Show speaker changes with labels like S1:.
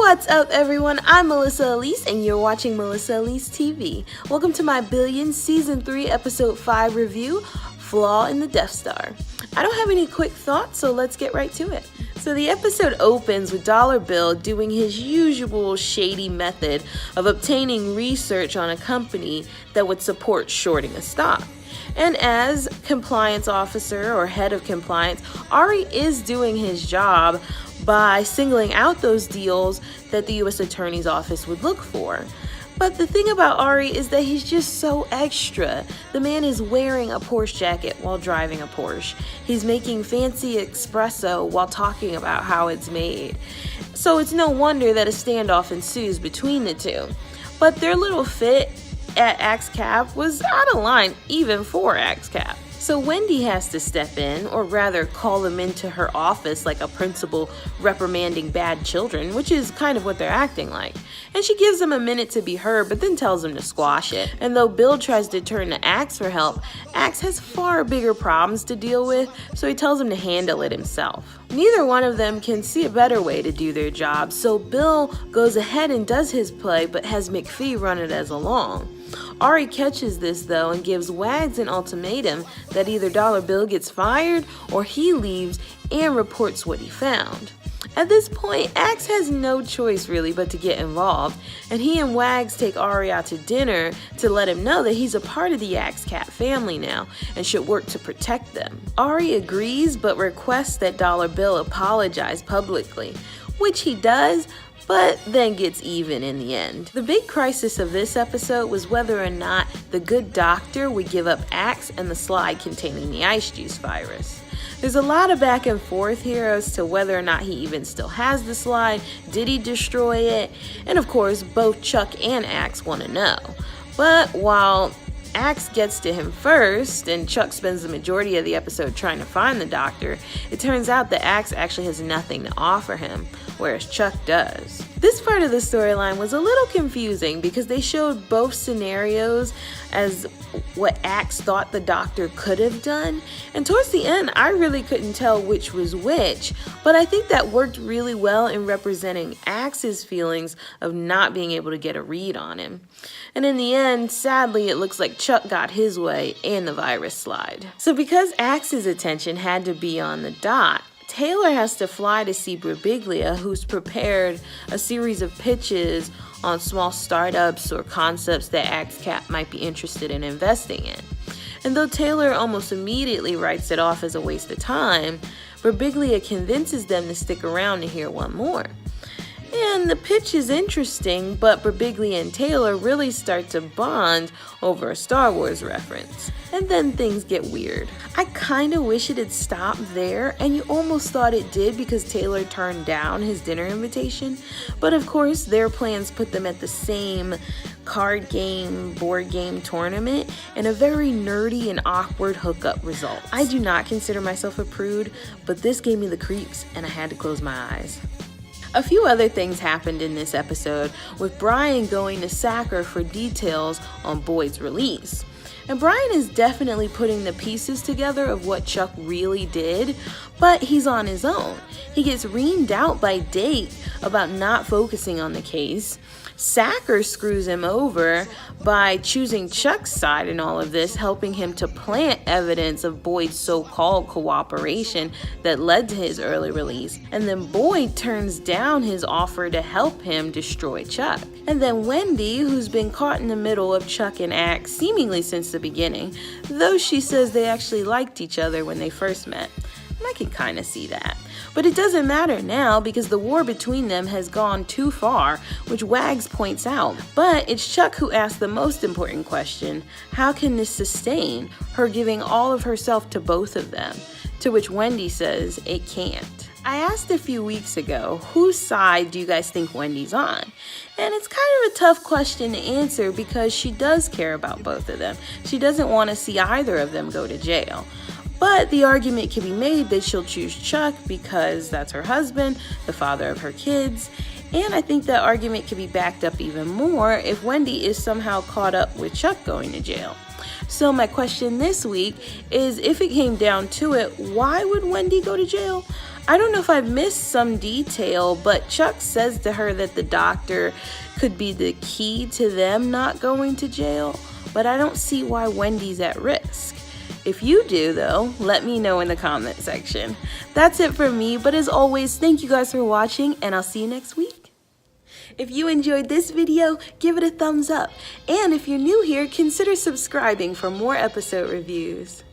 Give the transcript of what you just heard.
S1: What's up, everyone? I'm Melissa Elise, and you're watching Melissa Elise TV. Welcome to my Billions Season 3, Episode 5 review, Flaw in the Death Star. I don't have any quick thoughts, so let's get right to it. So the episode opens with Dollar Bill doing his usual shady method of obtaining research on a company that would support shorting a stock. And as compliance officer or head of compliance, Ari is doing his job by singling out those deals that the U.S. Attorney's Office would look for. But the thing about Ari is that he's just so extra. The man is wearing a Porsche jacket while driving a Porsche. He's making fancy espresso while talking about how it's made. So it's no wonder that a standoff ensues between the two. But their little fit at Axe Cap was out of line even for Axe Cap. So Wendy has to step in, or rather call them into her office like a principal reprimanding bad children, which is kind of what they're acting like. And she gives them a minute to be heard, but then tells them to squash it. And though Bill tries to turn to Axe for help, Axe has far bigger problems to deal with, so he tells him to handle it himself. Neither one of them can see a better way to do their job, so Bill goes ahead and does his play, but has McPhee run it as along. Ari catches this though and gives Wags an ultimatum that either Dollar Bill gets fired or he leaves and reports what he found. At this point, Axe has no choice really but to get involved, and he and Wags take Ari out to dinner to let him know that he's a part of the Axe Cat family now and should work to protect them. Ari agrees but requests that Dollar Bill apologize publicly, which he does, but then gets even in the end. The big crisis of this episode was whether or not the good doctor would give up Axe and the slide containing the ice juice virus. There's a lot of back and forth here as to whether or not he even still has the slide, did he destroy it, and of course both Chuck and Axe want to know. But while Axe gets to him first, and Chuck spends the majority of the episode trying to find the doctor, it turns out that Axe actually has nothing to offer him, whereas Chuck does. This part of the storyline was a little confusing because they showed both scenarios as what Axe thought the doctor could have done, and towards the end I really couldn't tell which was which, but I think that worked really well in representing Axe's feelings of not being able to get a read on him. And in the end, sadly, it looks like Chuck got his way and the virus slide. So because Axe's attention had to be on the dot, Taylor has to fly to see Birbiglia, who's prepared a series of pitches on small startups or concepts that Axe Cap might be interested in investing in. And though Taylor almost immediately writes it off as a waste of time, Birbiglia convinces them to stick around to hear one more. And the pitch is interesting, but Birbiglia and Taylor really start to bond over a Star Wars reference. And then things get weird. I kind of wish it had stopped there, and you almost thought it did because Taylor turned down his dinner invitation. But of course, their plans put them at the same card game, board game tournament, and a very nerdy and awkward hookup result. I do not consider myself a prude, but this gave me the creeps, and I had to close my eyes. A few other things happened in this episode, with Brian going to Sacker for details on Boyd's release. And Brian is definitely putting the pieces together of what Chuck really did, but he's on his own. He gets reamed out by Dake about not focusing on the case. Sacker screws him over by choosing Chuck's side in all of this, helping him to plant evidence of Boyd's so-called cooperation that led to his early release. And then Boyd turns down his offer to help him destroy Chuck. And then Wendy, who's been caught in the middle of Chuck and Axe seemingly since the beginning, though she says they actually liked each other when they first met. And I can kind of see that. But it doesn't matter now because the war between them has gone too far, which Wags points out. But it's Chuck who asks the most important question: how can this sustain, her giving all of herself to both of them? To which Wendy says it can't. I asked a few weeks ago, whose side do you guys think Wendy's on? And it's kind of a tough question to answer because she does care about both of them. She doesn't want to see either of them go to jail. But the argument can be made that she'll choose Chuck because that's her husband, the father of her kids. And I think that argument can be backed up even more if Wendy is somehow caught up with Chuck going to jail. So my question this week is, if it came down to it, why would Wendy go to jail? I don't know if I missed some detail, but Chuck says to her that the doctor could be the key to them not going to jail, but I don't see why Wendy's at risk. If you do, though, let me know in the comment section. That's it for me, but as always, thank you guys for watching, and I'll see you next week. If you enjoyed this video, give it a thumbs up. And if you're new here, consider subscribing for more episode reviews.